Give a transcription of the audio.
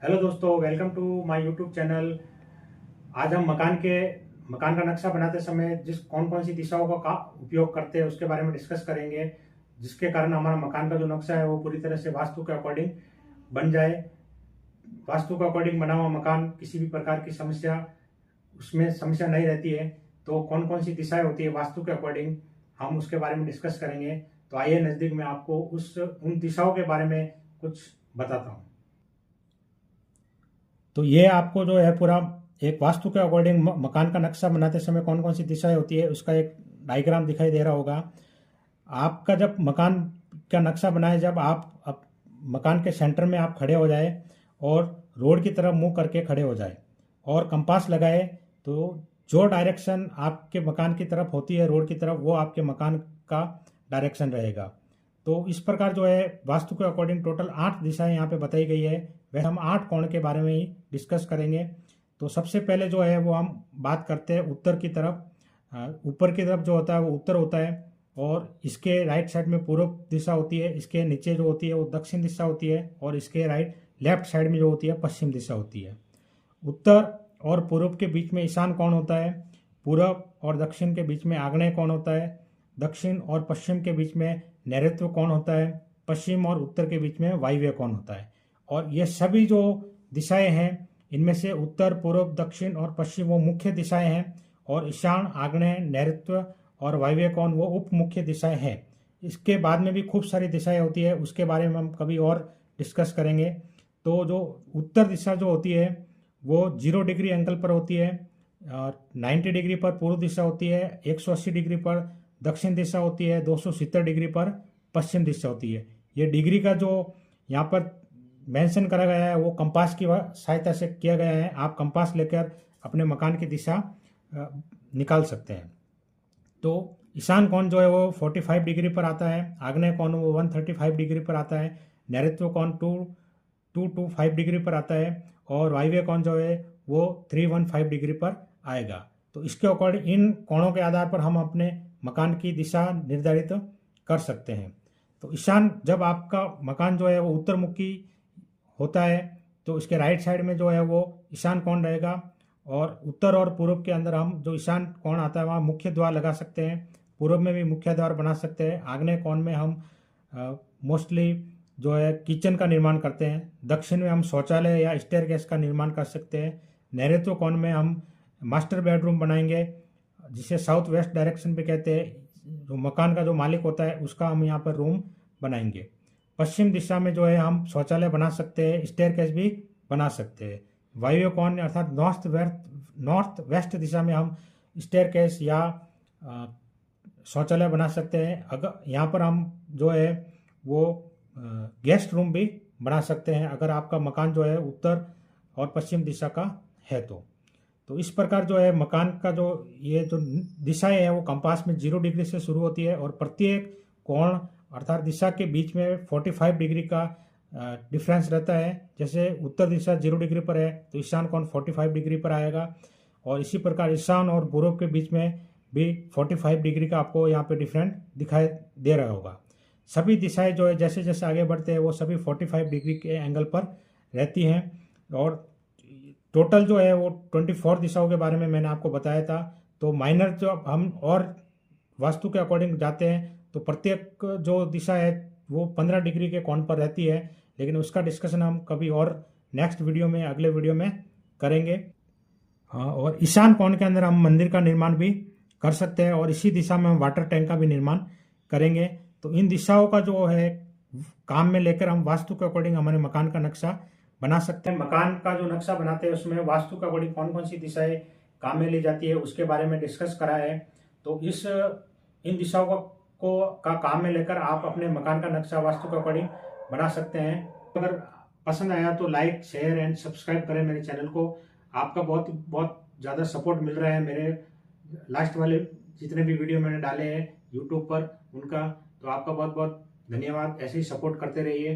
Hello दोस्तों, welcome to my YouTube channel. आज हम मकान का नक्शा बनाते समय जिस कौन कौन सी दिशाओं का उपयोग करते हैं उसके बारे में डिस्कस करेंगे, जिसके कारण हमारा मकान का जो नक्शा है वो पूरी तरह से वास्तु के अकॉर्डिंग बन जाए। वास्तु के अकॉर्डिंग बना हुआ मकान किसी भी प्रकार की उसमें समस्या नहीं रहती है। तो कौन कौन सी दिशाएं होती है वास्तु के अकॉर्डिंग, हम उसके बारे में डिस्कस करेंगे। तो आइए नज़दीक में आपको उस उन दिशाओं के बारे में कुछ बताता हूँ। तो ये आपको जो है पूरा एक वास्तु के अकॉर्डिंग मकान का नक्शा बनाते समय कौन कौन सी दिशाएं होती है उसका एक डायग्राम दिखाई दे रहा होगा। आपका जब मकान का नक्शा बनाए, जब आप मकान के सेंटर में आप खड़े हो जाए और रोड की तरफ मुंह करके खड़े हो जाए और कंपास लगाए, तो जो डायरेक्शन आपके मकान की तरफ होती है, रोड की तरफ, वो आपके मकान का डायरेक्शन रहेगा। तो इस प्रकार जो है वास्तु के अकॉर्डिंग टोटल 8 दिशाएं यहाँ पे बताई गई है। वह हम 8 कोण के बारे में ही डिस्कस करेंगे। तो सबसे पहले जो है वो हम बात करते हैं उत्तर की तरफ। ऊपर की तरफ जो होता है वो उत्तर होता है और इसके राइट साइड में पूर्व दिशा होती है। इसके नीचे जो होती है वो दक्षिण दिशा होती है और इसके लेफ्ट साइड में जो होती है पश्चिम दिशा होती है। उत्तर और पूर्व के बीच में ईशान कोण होता है। पूर्व और दक्षिण के बीच में आग्नेय कोण होता है। दक्षिण और पश्चिम के बीच में नैऋत्य कोण होता है। पश्चिम और उत्तर के बीच में वायव्य कोण होता है। और ये सभी जो दिशाएं हैं, इनमें से उत्तर, पूर्व, दक्षिण और पश्चिम वो मुख्य दिशाएं हैं और ईशान, आग्नेय, नैऋत्य और वायव्य कोण वो उप मुख्य दिशाएं हैं। इसके बाद में भी खूब सारी दिशाएं होती है, उसके बारे में हम कभी और डिस्कस करेंगे। तो जो उत्तर दिशा जो होती है वो 0 डिग्री एंगल पर होती है और 90 डिग्री पर पूर्व दिशा होती है, 180 डिग्री पर दक्षिण दिशा होती है, 270 डिग्री पर पश्चिम दिशा होती है। ये डिग्री का जो यहाँ पर मेंशन करा गया है वो कंपास की सहायता से किया गया है। आप कंपास लेकर अपने मकान की दिशा निकाल सकते हैं। तो ईशान कोण जो है वो 45 डिग्री पर आता है, आग्नेय कोण वो 135 डिग्री पर आता है, नैऋत्य कोण 225 डिग्री पर आता है और वायव्य कोण जो है वो 315 डिग्री पर आएगा। तो इसके अकॉर्डिंग इन कोणों के आधार पर हम अपने मकान की दिशा निर्धारित कर सकते हैं। तो ईशान, जब आपका मकान जो है वो उत्तरमुखी होता है तो इसके राइट साइड में जो है वो ईशान कोण रहेगा और उत्तर और पूर्व के अंदर हम जो ईशान कोण आता है वहाँ मुख्य द्वार लगा सकते हैं। पूर्व में भी मुख्य द्वार बना सकते हैं। आग्नेय कोण में हम मोस्टली जो है किचन का निर्माण करते हैं। दक्षिण में हम शौचालय या स्टेयरकेस का निर्माण कर सकते हैं। नैऋत्य कोण में हम मास्टर बेडरूम बनाएंगे, जिसे साउथ वेस्ट डायरेक्शन पे कहते हैं। जो मकान का जो मालिक होता है उसका हम यहाँ पर रूम बनाएंगे। पश्चिम दिशा में जो है हम शौचालय बना सकते हैं, स्टेयरकेस भी बना सकते हैं। वायव्य कोण अर्थात नॉर्थ वेस्ट दिशा में हम स्टेयरकेस या शौचालय बना सकते हैं। अगर यहाँ पर हम जो है वो गेस्ट रूम भी बना सकते हैं, अगर आपका मकान जो है उत्तर और पश्चिम दिशा का है तो इस प्रकार जो है मकान का जो ये जो दिशाएं हैं वो कंपास में 0 डिग्री से शुरू होती है और प्रत्येक कोण अर्थात दिशा के बीच में 45 डिग्री का डिफरेंस रहता है। जैसे उत्तर दिशा 0 डिग्री पर है तो ईशान कोण 45 डिग्री पर आएगा और इसी प्रकार ईशान और पूर्व के बीच में भी 45 डिग्री का आपको यहाँ पे डिफरेंट दिखाई दे रहा होगा। सभी दिशाएं जो है जैसे जैसे आगे बढ़ते हैं वो सभी 45 डिग्री के एंगल पर रहती हैं और टोटल जो है वो 24 दिशाओं के बारे में मैंने आपको बताया था। तो माइनर जो हम और वास्तु के अकॉर्डिंग जाते हैं तो प्रत्येक जो दिशा है वो 15 डिग्री के कोण पर रहती है, लेकिन उसका डिस्कशन हम कभी और नेक्स्ट वीडियो में, अगले वीडियो में करेंगे। हाँ, और ईशान कोण के अंदर हम मंदिर का निर्माण भी कर सकते हैं और इसी दिशा में हम वाटर टैंक का भी निर्माण करेंगे। तो इन दिशाओं का जो है काम में लेकर हम वास्तु के अकॉर्डिंग हमारे मकान का नक्शा बना सकते हैं। मकान का जो नक्शा बनाते हैं उसमें वास्तु के अकॉर्डिंग कौन कौन सी दिशाएं काम में ली जाती है उसके बारे में डिस्कस करा है। तो इन दिशाओं का काम में लेकर आप अपने मकान का नक्शा वास्तु के अकॉर्डिंग बना सकते हैं। अगर पसंद आया तो लाइक, शेयर एंड सब्सक्राइब करें मेरे चैनल को। आपका बहुत बहुत ज़्यादा सपोर्ट मिल रहा है मेरे लास्ट वाले जितने भी वीडियो मैंने डाले हैं यूट्यूब पर उनका। तो आपका बहुत बहुत धन्यवाद, ऐसे ही सपोर्ट करते रहिए।